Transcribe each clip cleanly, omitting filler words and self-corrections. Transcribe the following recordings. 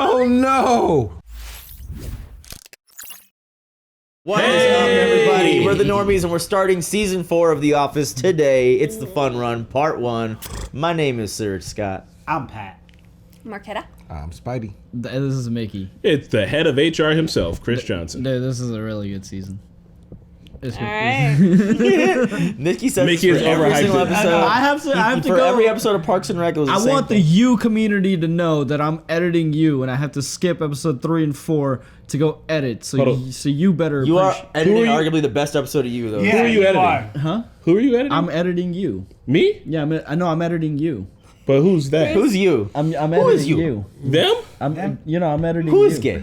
Oh no! What is up, everybody? We're the Normies, and we're starting season 4 of The Office today. It's the Fun Run, part 1. My name is Sir Scott. I'm Pat. Marquetta. I'm Spidey. This is Mickey. It's the head of HR himself, Chris Johnson. Dude, this is a really good season. It's All right. Mickey says Mickey this is for every overhyped. single episode. I have to for go. every episode of Parks and Rec, it was the I same want the thing. you community to know that I'm editing you, and I have to skip episode 3 and 4 to go edit. So, Hold on. so you better. You are editing Who are you- arguably the best episode of you, though. Who are you editing? Huh? Who are you editing? I'm editing you. Me? Yeah, I know I'm editing you. But who's that? Who's you? I'm Who editing is you? Them? I'm editing Who you. is gay?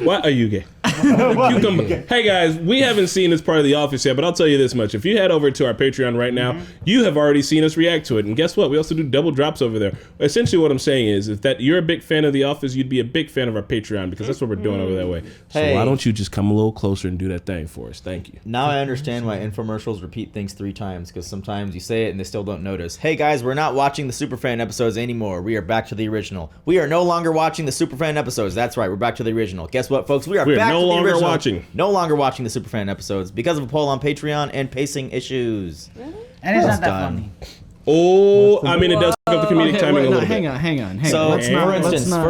Why are you gay? Cucumber. Hey guys, we haven't seen this part of The Office yet, but I'll tell you this much. If you head over to our Patreon right now, you have already seen us react to it. And guess what? We also do double drops over there. Essentially what I'm saying is, if that you're a big fan of The Office, you'd be a big fan of our Patreon, because that's what we're doing over that way. So Hey. why don't you just come a little closer and do that thing for us? Thank you. Now I understand why infomercials repeat things 3 times, because sometimes you say it and they still don't notice. Hey guys, we're not watching the Superfan episodes anymore. We are back to the original. We are no longer watching the Superfan episodes. That's right, we're back to the original. Guess what, folks? We are We are back no to the longer original. watching. No longer watching the Superfan episodes because of a poll on Patreon and pacing issues. And it's That's not that done. funny. Oh, I mean, it does fuck up the comedic timing a little hang bit. on. Hang on. So, Let's not- for let's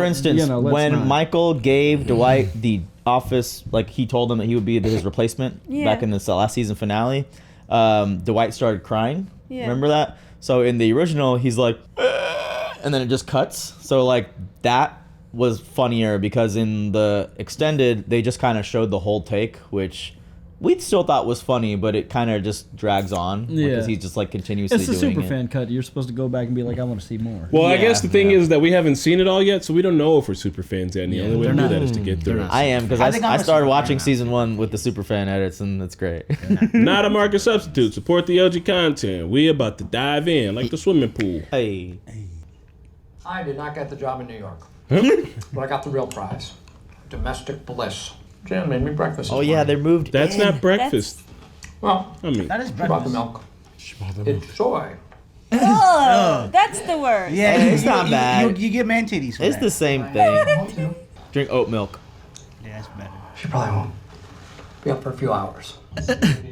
instance, not, let's when not. Michael gave Dwight the office, like he told him that he would be his replacement Yeah. back in the last season finale, Dwight started crying. Yeah. Remember that? So in the original, he's like, and then it just cuts. So like that was funnier because in the extended, they just kind of showed the whole take, which we still thought was funny, but it kind of just drags on because Yeah. he's just like continuously It's the doing super it. fan cut. You're supposed to go back and be like, I want to see more. Well, I Yeah, guess the thing yeah. is that we haven't seen it all yet, so we don't know if we're super fans yet. And the only way to they're do not. that is to get through it. I am, because I think I'm I a started super watching fan. season 1 with the Superfan edits, and it's great. Not a market substitute. Support the LG content. We about to dive in like the swimming pool. Hey. I did not get the job in New York, but I got the real prize. Domestic bliss. Jan made me breakfast. Oh this yeah, morning. they moved. That's in. not breakfast. Well, I mean, That is she bought the breakfast. milk. It's soy. Oh, that's the worst. Yeah, Hey, it's you- not you- bad. You get man titties for It's that. the same thing. Drink oat milk. Yeah, that's better. She probably won't be up for a few hours.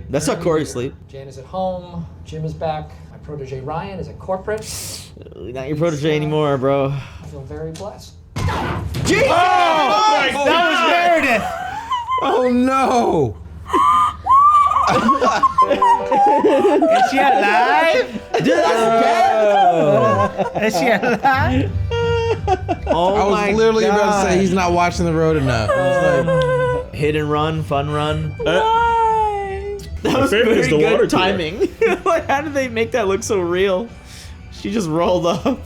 That's how Corey sleep. Jan is at home. Jim is back. My protege Ryan is at corporate. Not your protege anymore, bro. I feel very blessed. That was Meredith. Oh no! Is she alive? Dude, that's Is she alive? Oh I was my literally about to God. say he's not watching the road enough. It's like, Hit and run, fun run. Why? That was favorite very is the water good cooler. timing. Like, how did they make that look so real? She just rolled up.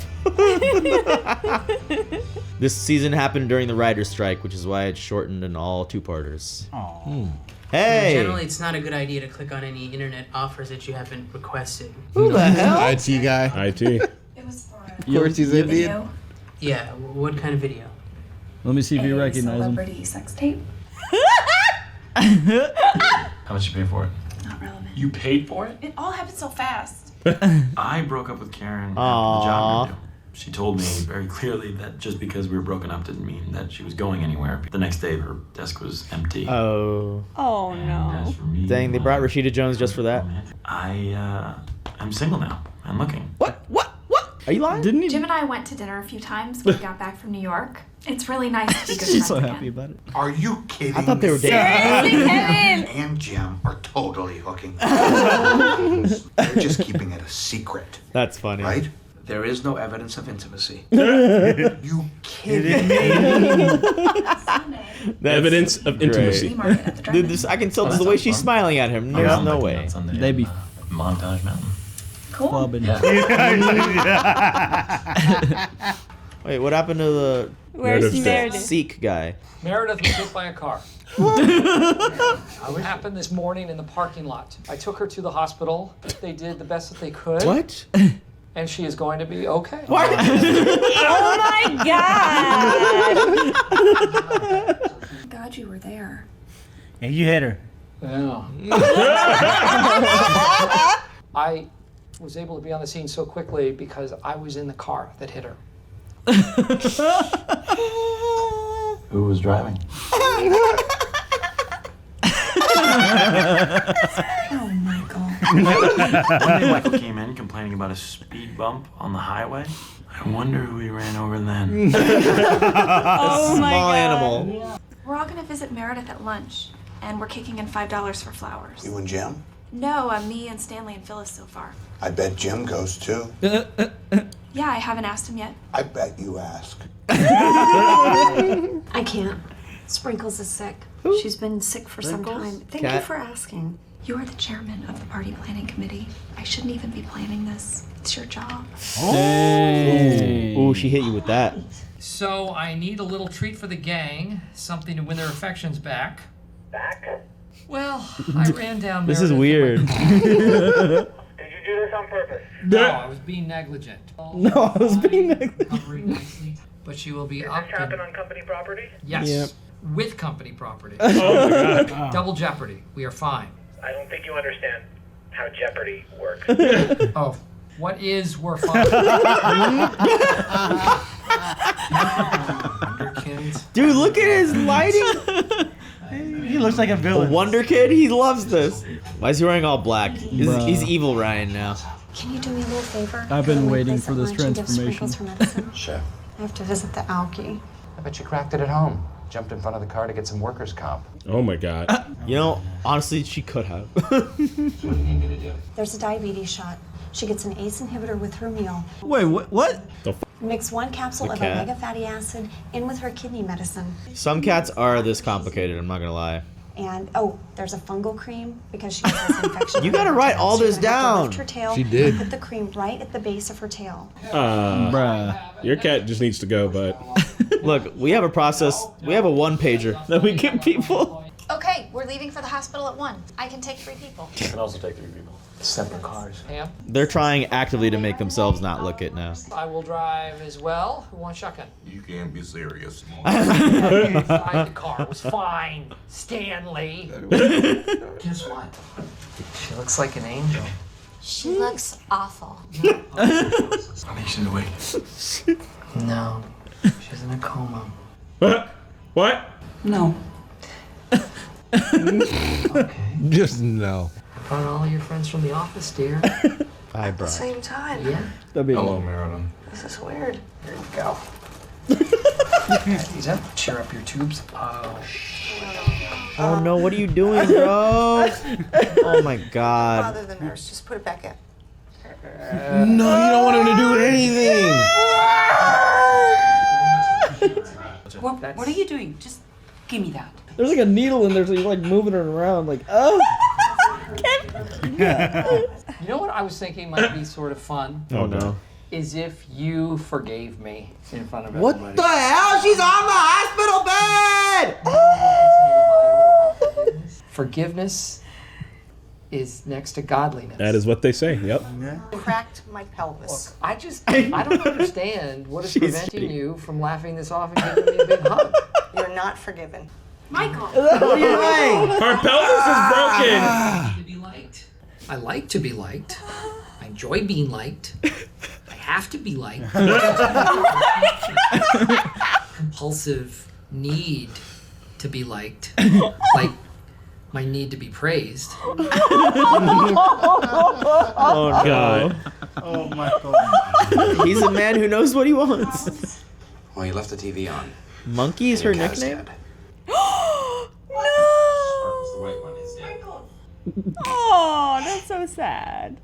This season happened during the writer's strike, which is why it's shortened in all 2-parters. Hey! Generally, it's not a good idea to click on any internet offers that you haven't requested. Who the hell? IT guy. IT. It was for Of course he's Indian. video. Yeah, what kind of video? Let me see if you A recognize him. celebrity sex tape. How much you pay for it? Not relevant. You paid for it? It all happened so fast. I broke up with Karen after the Aw. job interview. She told me very clearly that just because we were broken up didn't mean that she was going anywhere. The next day, her desk was empty. Oh. Oh And no. as for me, Dang, they brought Rashida Jones just for that. I'm single now. I'm looking. What? Are you lying? Didn't he? Jim and I went to dinner a few times when we got back from New York. It's really nice to be good She's friends so again. happy about it. Are you kidding? I thought they were dating. Seriously, Kevin. And Jim are totally hooking. They're just keeping it a secret, That's funny. right? There is no evidence of intimacy. You kidding me? That's Evidence of great. intimacy. We market at the Dude, drive-in. this, I can tell this is the way she's smiling at him. There's no way. They be Montage Mountain. Cool. clubbing. Wait, what happened to the Where's Meredith. Meredith? Sikh guy? Meredith was hit by a car. What happened this morning in the parking lot? I took her to the hospital. They did the best that they could. What? And she is going to be okay. Oh my god. God, you were there. Yeah, you hit her. Yeah. I was able to be on the scene so quickly because I was in the car that hit her. Who was driving? Oh, Michael. One day Michael came in complaining about a speed bump on the highway. I wonder who he ran over then. Oh my Small God. animal. We're all gonna visit Meredith at lunch, and we're kicking in $5 for flowers. You and Jim? No, me and Stanley and Phyllis so far. I bet Jim goes too. Yeah, I haven't asked him yet. I bet you ask. I can't. Sprinkles is sick. She's been sick for some time. Thank you Cat. for asking. You are the chairman of the party planning committee. I shouldn't even be planning this. It's your job. Ooh, she hit you with that. So I need a little treat for the gang, something to win their affections back. Back? Well, I ran down This is Meredith. weird. Did you do this on purpose? No, I was being negligent. No, I was being negligent. Recovering nicely, but she will be Did up this happen on company property? Yes, Yep. with company property. Oh my God. Double jeopardy. We are fine. I don't think you understand how Jeopardy works. Oh, what is we're fine? Dude, look at his lighting. He looks like a A villain. Wonder Kid, he loves this. Why is he wearing all black? Bruh. He's evil Ryan now. Can you do me a little favor? I've been Go to my waiting place for at this lunch and give transformation. Sprinkles her medicine. Sure. I have to visit the algae. I bet you cracked it at home. Jumped in front of the car to get some workers' comp. Oh my God. You know, honestly, she could have. There's a diabetes shot. She gets an ACE inhibitor with her meal. Wait, what? Mix 1 capsule The of cat? omega fatty acid in with her kidney medicine. Some cats are this complicated, I'm not gonna lie. And there's a fungal cream because she has this infection. You on gotta her write tail. all So you're this gonna have to down. lift her tail She did. and put the cream right at the base of her tail. Bruh. Your cat just needs to go, but Look, we have a process. We have a one-pager that we give people. Okay, we're leaving for the hospital at 1. I can take 3 people. I can also take 3 people. Separate cars. Pam, They're trying actively to make themselves not look it now. I will drive as well. Who wants shotgun? You can't be serious. Inside the car. It was fine. Stanley. Guess what? She looks like an angel. She looks awful. I think she's awake. No. She's in a coma. what? No. Okay. Just no. Brought all your friends from the office, dear. Bye, bro. Same time. Yeah. Hello, Meredith. This is weird. There you go. Ease up. Cheer up your tubes. Oh, Oh no, what are you doing, bro? Oh my God. Bother the nurse. Just put it back in. No, you don't want him to do anything. What are you doing? Just give me that. There's like a needle in there, so you're like moving it around, like, oh. You know what I was thinking might be sort of fun? Oh no. Is if you forgave me in front of What everybody. the hell? She's on the hospital bed! Forgiveness is next to godliness. That is what they say. Yep. Cracked my pelvis. I don't understand what is She's preventing shitty. you from laughing this off and giving me a big hug. You're not forgiven. Michael! What are you doing? Her pelvis is broken. To be liked. I like to be liked. I enjoy being liked. I have to be liked. Compulsive need to be liked. Like my need to be praised. Oh no. God. Oh my God. He's a man who knows what he wants. Well, you left the TV on. Monkey is her Your cat is nickname? dead. Oh, that's so sad.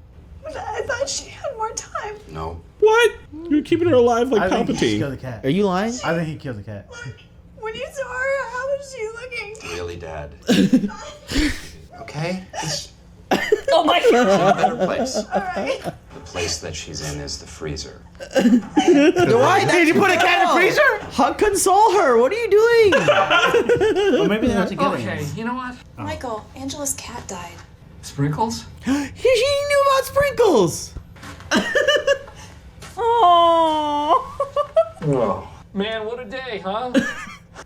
I thought she had more time. No. What? You're keeping her alive like I think he just killed Palpatine. the cat. Are you lying? I think he killed the cat. When you saw her, how was she looking? Really, Dad. Okay? It's Oh my in God. a better place. Alright. The place that she's in is the freezer. Dwight, did you put a cat in the freezer? Console her. What are you doing? Well, maybe they're not together. Okay, you know what? Michael, Angela's cat died. Sprinkles? She knew about Sprinkles. Oh. Whoa. Man, what a day, huh?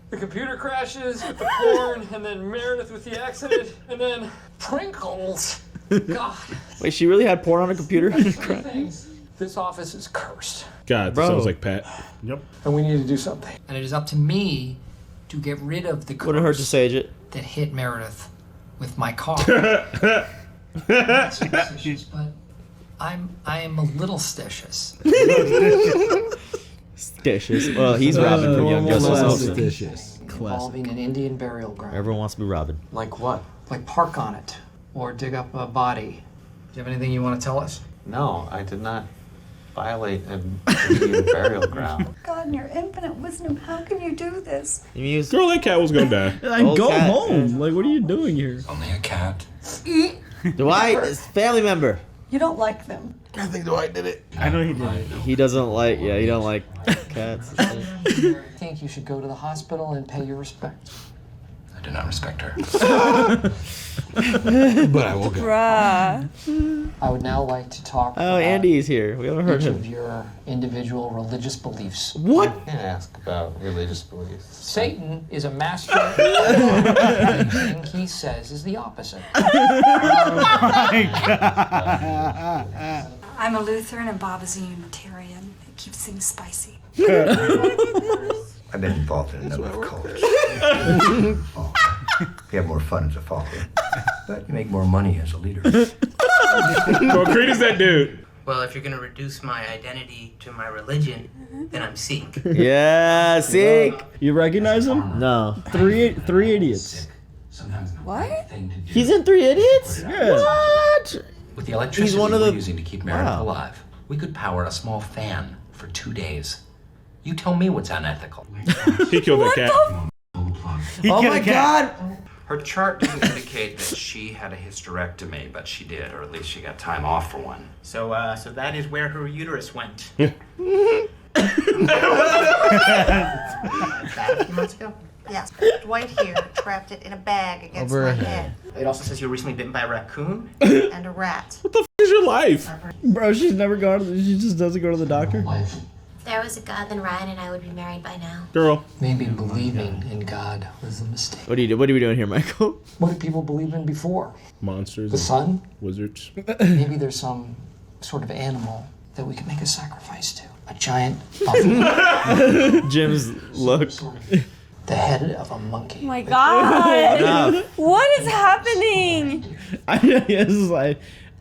The computer crashes with the porn, and then Meredith with the accident, and then Sprinkles. God. Wait, she really had porn on her computer? Three things. This office is cursed. God, that sounds like Pat. Yep. And we need to do something. And it is up to me to get rid of the Wouldn't hurt to curse sage it. that hit Meredith with my car. But I am a little stitious. Stitious. Well, he's Robin from Young Justice also. Stitious. Involving an Indian burial ground. Everyone wants to be Robin. Like what? Like park on it. Or dig up a body. Do you have anything you want to tell us? No, I did not violate an Indian burial ground. God, in your infinite wisdom, how can you do this? Girl, that cat was gonna die. Like, go home. Like, what are you doing here? Only a cat. Dwight is family member. You don't like them. I think Dwight did it. I know he did it. He doesn't like, he don't like cats. I think you should go to the hospital and pay your respect. I do not respect her. But I will go. Bruh. I would now like to talk Oh, about Andy's here. We haven't heard each him. of your individual religious beliefs. What? I can't ask about religious beliefs. Satan is a master. Everything he says is the opposite. I'm a Lutheran and Bob is a Unitarian. It keeps things spicy. I've been involved in a number of cults. You have more fun as a follower, but you make more money as a leader. Well, Creed is that dude. Well, if you're gonna reduce my identity to my religion, then I'm Sikh. Yeah, Sikh. You recognize him? No. Three idiots. What? He's in Three Idiots? Yeah. What? With the electricity He's one of we're the- using to keep Meredith Wow. alive, we could power a small fan for 2 days. You tell me what's unethical. He killed that cat. Oh my god! Her chart doesn't indicate that she had a hysterectomy, but she did, or at least she got time off for one. So that is where her uterus went. That a few months ago? Yes. Dwight here trapped it in a bag against Over my her head. It also says you were recently bitten by a raccoon. And a rat. What the f is your life? Bro, she's never gone. She just doesn't go to the doctor. If there was a God, then Ryan and I would be married by now. Girl. Maybe believing in God was a mistake. What are we doing here, Michael? What did people believe in before? Monsters. The sun? Wizards. Maybe there's some sort of animal that we could make a sacrifice to. A giant buffalo. Jim's look. The head of a monkey. Oh my god. Enough. What is happening? I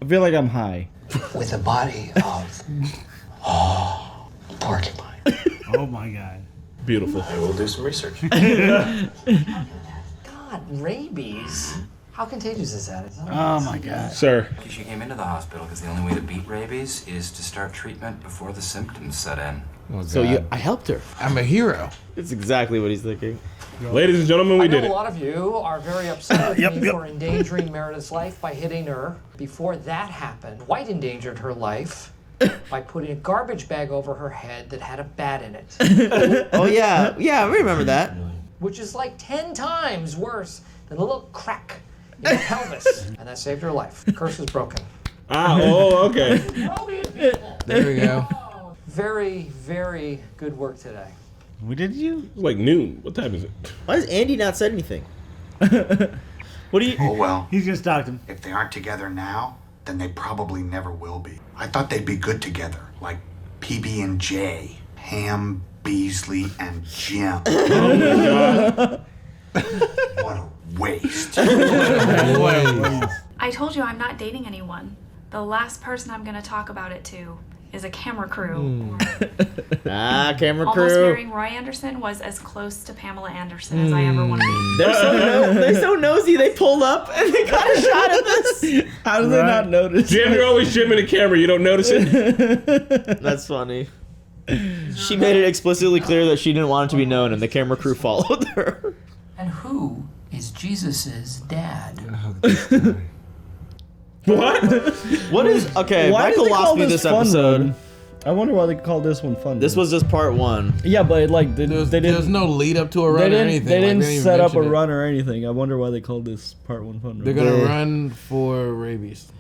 feel like I'm high. With a body of porcupine. Oh my god. Beautiful. I will do some research. God, rabies? How contagious is that? Oh my god. Sir. She came into the hospital because the only way to beat rabies is to start treatment before the symptoms set in. Oh, So I helped her. I'm a hero. It's exactly what he's thinking. Ladies and gentlemen, we I know did a it. lot of you are very upset with me for endangering Meredith's life by hitting her. Before that happened, Dwight endangered her life by putting a garbage bag over her head that had a bat in it. Oh yeah, I remember that. Which is like 10 times worse than a little crack in the pelvis. And that saved her life. The curse is broken. Okay. There we go. Very, very good work today. What did you? It's like noon. What time is it? Why has Andy not said anything? What do you? Oh well. He's just stalked him. If they aren't together now, then they probably never will be. I thought they'd be good together, like PB&J, Ham, Beasley, and Jim. Oh my god. What a waste. I told you I'm not dating anyone. The last person I'm gonna talk about it to is a camera crew. Camera Almost crew. marrying Roy Anderson was as close to Pamela Anderson as I ever want to be. They're so nosy. They pulled up and they got a shot of this. How do they not notice? Jim, you're always jimming the camera. You don't notice it? That's funny. She made it explicitly clear that she didn't want it to be known, and the camera crew followed her. And who is Jesus's dad? What? What is okay? Why did Michael they lost call me this this fun episode. run? I wonder why they called this one fun. This run. was just part one. Yeah, but like they There's didn't. no lead up to a run They or didn't. anything. They Like, didn't even set up a mention it. run or anything. I wonder why they called this part one fun run. They're gonna run for rabies.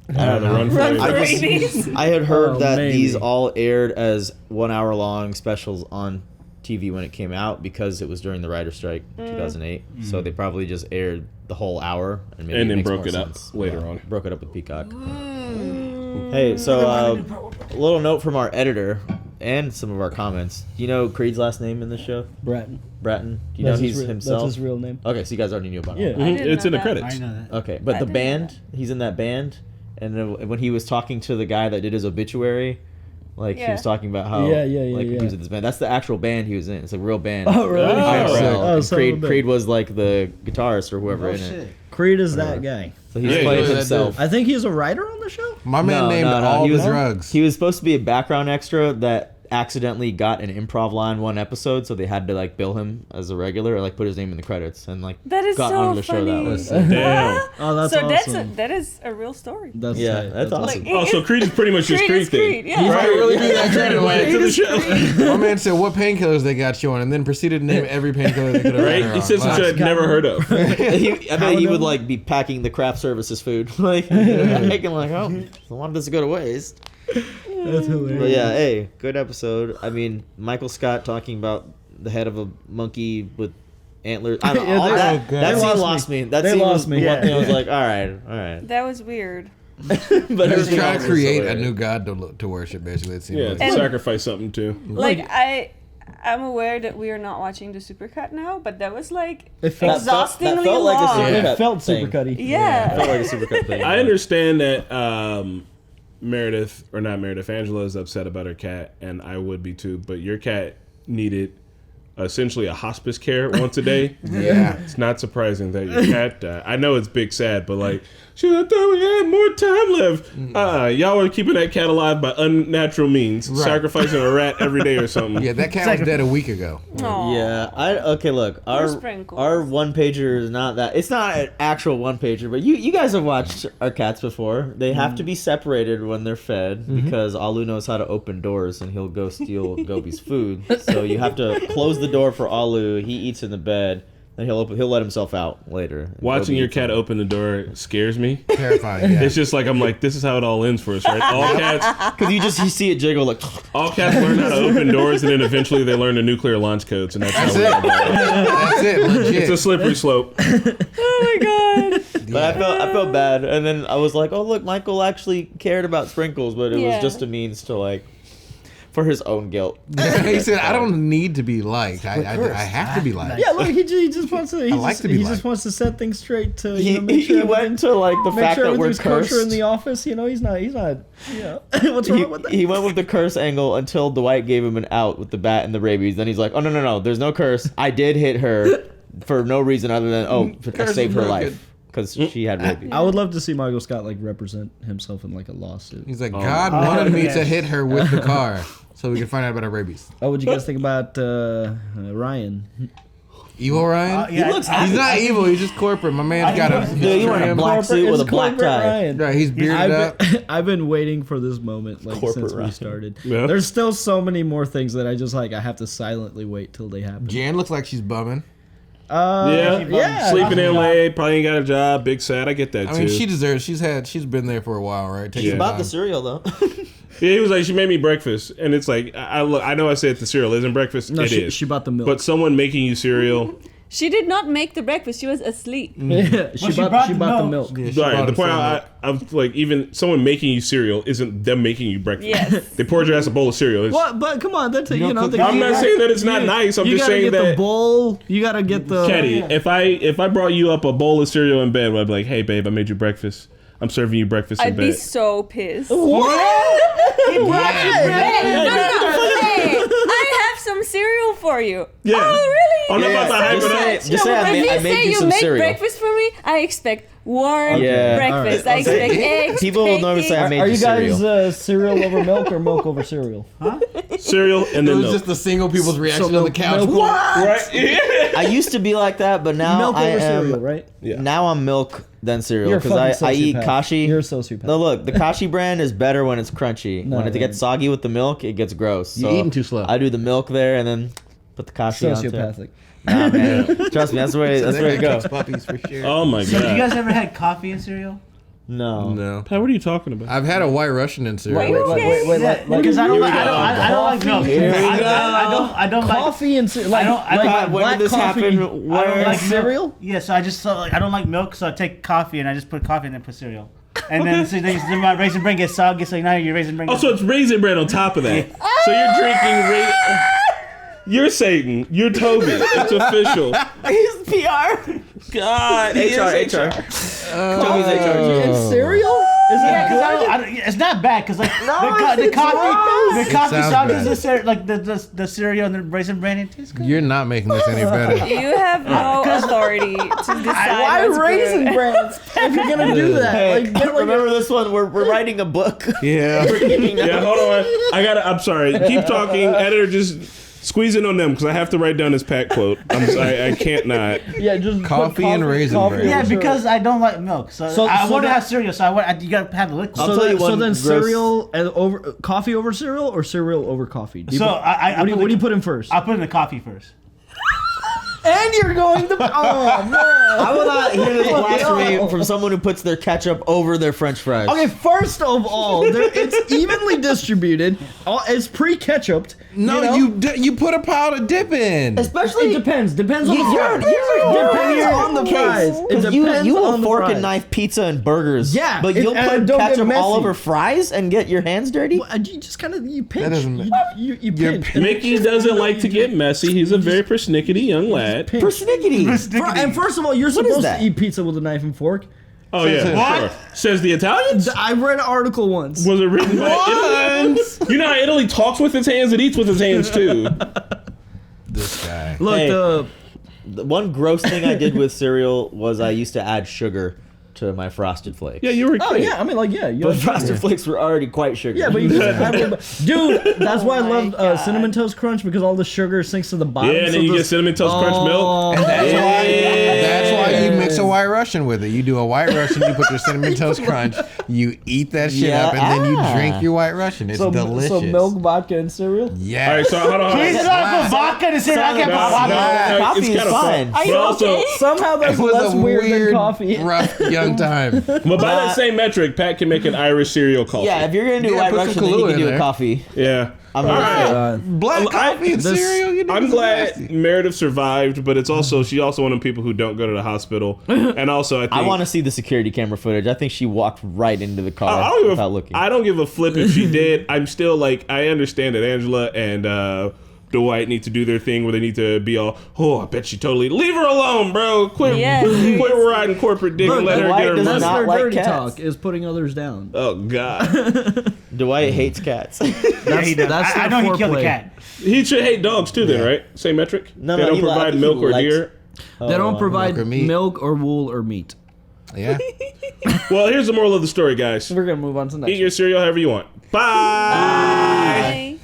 I don't know. Run for rabies. I had heard that maybe. these all aired as 1 hour long specials on TV when it came out because it was during the writer strike 2008. So they probably just aired the whole hour and maybe And then makes broke more it up sense. later on. Broke it up with Peacock. Hey, so a little note from our editor. and some of our comments. Do you know Creed's last name in the show? Bratton. Bratton. Do you know he's himself? That's his real name. Okay, so you guys already knew about Yeah. him. It's in the credits. I know that. Okay, but the band, he's in that band, and then when he was talking to the guy that did his obituary, like he was talking about how he was in this band. That's the actual band he was in. It's a real band. Oh, really? Creed was like the guitarist or whoever in it. Creed is that guy. So he's playing himself. I think he's a writer on the show. My man named all the drugs. He was supposed to be a background extra that accidentally got an improv line one episode, so they had to like bill him as a regular or like put his name in the credits and like That is got so onto the show that funny. was Damn. Oh, that's so awesome. that is a real story. That's that's awesome. Like, Oh, so Creed is pretty much just Creed Creed is thing. Creed, yeah. He might really be that kind of way. To the show. My man said what painkillers they got you on, and then proceeded to name every painkiller they could have. Right? He said some shit I'd never heard of. I bet he would like be packing the craft services food, like making like, oh, I wanted this to go to waste. That's hilarious. But yeah, hey, good episode. I mean, Michael Scott talking about the head of a monkey with antlers. I don't know, that scene lost me. That scene was one thing I was like, all right. That was weird. But They're just everything trying else to was create a hilarious. new god to worship, basically. It seems Yeah, like. to sacrifice something too. Like I'm aware that we are not watching the supercut now, but that was like It felt- exhaustingly that felt like a long. supercut It felt thing. supercutty. Yeah. It felt like a supercut thing. I understand that Meredith, or not Meredith, Angela is upset about her cat, and I would be too, but your cat needed essentially a hospice care once a day. Yeah. It's not surprising that your cat died. I know it's big sad, but like, shit, I thought we had more time left. Y'all were keeping that cat alive by unnatural means, sacrificing a rat every day or something. Yeah, that cat was dead a week ago. Yeah, okay. Look, our one pager is not that. It's not an actual one pager, but you guys have watched our cats before. They have to be separated when they're fed because Alu knows how to open doors and he'll go steal Gobi's food. So you have to close the door for Alu. He eats in the bed. Then he'll let himself out later. Watching your cat open the door scares me. Terrifying. Yeah. It's just like I'm like, this is how it all ends for us, right? All cats, because you see it jiggle like. All cats learn how to open doors, and then eventually they learn the nuclear launch codes, and that's how we it. all die. That's it. Legit. It's a slippery slope. Oh my god. But I felt bad, and then I was like, oh look, Michael actually cared about Sprinkles, but it was just a means to like. For his own guilt. He said, "I don't need to be liked. I have to be liked." Yeah, look, he just wants to. He liked. just wants to set things straight to. He went into like the fact that we're everything's kosher cursed in the office. You know, he's not. You know, what's wrong with that? He went with the curse angle until Dwight gave him an out with the bat and the rabies. Then he's like, "Oh no, there's no curse. I did hit her for no reason other than I saved her life." Because she had rabies. I would love to see Michael Scott like represent himself in like a lawsuit. He's like, God wanted me to hit her with the car so we can find out about her rabies. Oh, what'd you guys think about Ryan? Evil Ryan? Yeah, he's not evil. He's just corporate. My man's got a He's wearing a black suit with a black tie. Ryan. Right, he's bearded up. I've been waiting for this moment like since we started. Yeah. There's still so many more things that I just like. I have to silently wait till they happen. Jan looks like she's bumming. Yeah. Sleeping in late, probably ain't got a job, big sad. I get that too. I mean, she deserves. She's been there for a while, right? She's about the cereal though. Yeah, he was like, she made me breakfast, and it's like, I know I said the cereal isn't breakfast. No, it she, is. she bought the milk. But someone making you cereal. She did not make the breakfast. She was asleep. Yeah, she bought the milk. Yeah, right. The point I was like, even someone making you cereal isn't them making you breakfast. Yes. They poured your ass a bowl of cereal. What? But come on, that's I'm not saying that it's not nice. I'm just saying you gotta get that the bowl. You gotta get the. Caddy, if I brought you up a bowl of cereal in bed, I'd be like, hey babe, I made you breakfast. I'm serving you breakfast in I'd bed. be so pissed. What? He brought you bread. I have some cereal for you. Yeah. Oh, really? I'm not about to hype it up. Just say I made you some make cereal. breakfast for me, I expect warm breakfast. Right. I expect eggs. People will normally say I made Are you you guys cereal. Cereal over milk or milk over cereal? Huh? Cereal and It then was milk. just the single people's reaction on the couch. Right? I used to be like that, but now Milk I over am. cereal, right? Yeah. Now I'm milk then cereal You're a because fucking I eat sociopath. kashi. You're a sociopath. No, look, the kashi brand is better when it's crunchy. No, when it man. gets soggy with the milk, it gets gross. You're So eating too slow. I do the milk there and then put the kashi on Sociopathic. Nah, man. Trust me, that's the way to go. Puppies for sure. Oh my So, have you god. guys ever had coffee and cereal? No. No. Pat, what are you talking about? I've had a White Russian in cereal. Wait, because I don't like milk. I don't like Coffee and cereal. Like, I don't- like when black did this coffee. happen? I don't like cereal? milk. Yeah, so I just I don't like milk, so I take coffee and I just put coffee and then put cereal. And then my Raisin Bran gets soggy, so now your Raisin Bran. Oh, so it's Raisin Bran on top of that. So you're drinking You're Satan. You're Toby. It's official. He's PR. God. HR. Toby's HR. And cereal? Is it good? It's not bad because like the coffee soggy is the cereal and the Raisin Bran. It tastes good. You're not making this any better. You have no authority to decide. Why what's Raisin good. Brans? If you're gonna do that, Hey, get remember this one? We're writing a book. Yeah. Yeah, hold on. I'm sorry. Keep talking. Editor, just squeeze in on them because I have to write down this Pat quote. I can't not. Yeah, just coffee and Raisin Bran. Yeah, because I don't like milk, so I want to have cereal. So you gotta have the liquid. So then cereal and over coffee over cereal or cereal over coffee? What do you put in first? I'll put in the coffee first. And you're going to oh man! I will not hear this blasphemy from someone who puts their ketchup over their French fries. Okay, first of all, it's evenly distributed. It's pre-ketchuped. No, you put a pile to dip in. Especially It depends. Depends on the fries. Depends on the fries. It You depends will on the fork fries. and knife pizza and burgers. Yeah, but you'll and put don't get ketchup all messy. over fries and get your hands dirty. Well, you just kind of pinch. That doesn't- You pinch. Mickey doesn't like to get messy. He's a very persnickety young lad. Persnickety. And first of all, you're is supposed that? to eat pizza with a knife and fork. Oh yeah, sure. Says the Italians. I read an article once. Was it written by Italy? You know how Italy talks with its hands? It eats with its hands too. This guy. Look, Hey. The one gross thing I did with cereal was I used to add sugar to my Frosted Flakes. Yeah, you were. oh yeah, I mean like yeah, you But have- Frosted Flakes were already quite sugary. Yeah, but you just have dude. That's why I love Cinnamon Toast Crunch because all the sugar sinks to the bottom. Yeah, and so then you the- get Cinnamon Toast Crunch milk. And that's Yeah. why you mix a White Russian with it. You do a White Russian, you put your Cinnamon Toast Crunch, you eat that shit up, and then you drink your White Russian. It's delicious. So milk, vodka, and cereal. Yeah. All right, so hold on. He's not put vodka to cereal. I can't put vodka. Coffee it's is kinda fine. But also, Somehow that's It was less a weird than coffee. rough young time. but by that same metric, Pat can make an Irish cereal culture. Yeah, if you're gonna do Yeah, White put some Russian, then you Kahlua can in do a there. coffee. Yeah. I'm All all right. Black coffee and this- cereal. You I'm niggas glad nasty. Meredith survived, but it's also she's also one of the people who don't go to the hospital, and also I think I want to see the security camera footage. I think she walked right into the car I don't without looking. I don't give a flip if she did. I'm still like I understand that Angela and Dwight need to do their thing where they need to be all. Oh, I bet she totally leave her alone, bro. Quit riding corporate dick and let her Dwight get her does money. That's not their like dirty cats. talk is putting others down. Oh God, Dwight hates cats. He does. That's I their know he killed a foreplay. cat. he should hate dogs too, then, right? Same metric. No, they no, don't he li- I provide think milk he or likes- deer. They don't provide milk or meat. milk or wool or meat. Yeah. Well, here's the moral of the story, guys. We're gonna move on to the next. Eat your cereal however you want. Bye. Bye.